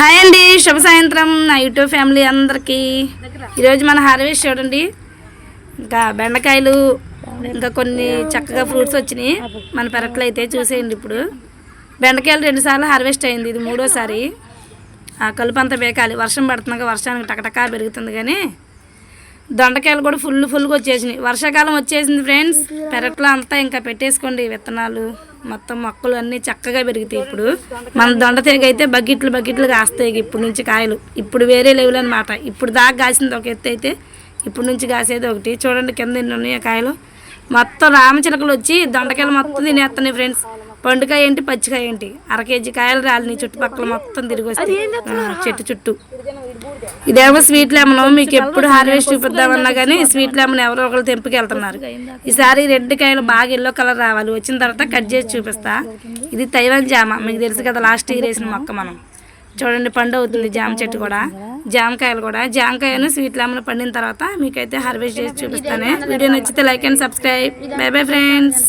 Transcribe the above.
Hi అండి, శుభ సాయంత్రం నా యూట్యూబ్ ఫ్యామిలీ అందరికీ. ఈరోజు మన హార్వెస్ట్ చూడండి. ఇంకా బెండకాయలు ఇంకా కొన్ని చక్కగా ఫ్రూట్స్ వచ్చినాయి మన పెరట్లో అయితే చూసేయండి. ఇప్పుడు బెండకాయలు 2 సార్లు హార్వెస్ట్ అయింది, ఇది 3వసారి. ఆ కలుపు అంతా బేకాలి, వర్షం పడుతున్నాక వర్షానికి టకటకా పెరుగుతుంది. కానీ దొండకాయలు కూడా ఫుల్గా వచ్చేసినాయి. వర్షాకాలం వచ్చేసింది ఫ్రెండ్స్. పెరట్లో అంతా ఇంకా పెట్టేసుకోండి విత్తనాలు, మొత్తం మొక్కలు అన్నీ చక్కగా పెరుగుతాయి. ఇప్పుడు మన దొండ తీగ అయితే బకెట్లు కాస్తాయి ఇప్పుడు నుంచి కాయలు. ఇప్పుడు వేరే లెవెల్ అనమాట. ఇప్పుడు దాకా కాసింది ఒక ఎత్తు అయితే ఇప్పుడు నుంచి కాసేది ఒకటి. చూడండి కింద ఎన్ని ఉన్నాయో కాయలు. మొత్తం రామచిలకలు వచ్చి దొండకాయలు మొత్తం తినేస్తున్నాయి ఫ్రెండ్స్. పండుకాయ ఏంటి పచ్చికాయ ఏంటి 1/2 కేజీ కాయలు రాలినాయి. చుట్టుపక్కల మొత్తం తిరిగి వస్తాయి చెట్టు చుట్టూ. ఇదేమో స్వీట్ లెమన్. మీకు ఎప్పుడు హార్వెస్ట్ చూపిద్దామన్నా కానీ స్వీట్ లెమన్ ఎవరో ఒకరు తెంపుకి వెళ్తున్నారు. ఈసారి రెడ్ కాయలు బాగా ఎల్లో కలర్ రావాలి. వచ్చిన తర్వాత కట్ చేసి చూపిస్తా. ఇది తైవాన్ జామ, మీకు తెలుసు కదా, లాస్ట్ ఇయర్ వేసిన మొక్క మనం. చూడండి పండు అవుతుంది జామ చెట్టు కూడా. జామకాయలు కూడా, జామకాయను స్వీట్ లెమన్ పండిన తర్వాత మీకైతే హార్వెస్ట్ చేసి చూపిస్తాను. వీడియో నచ్చితే like and subscribe. By bye friends.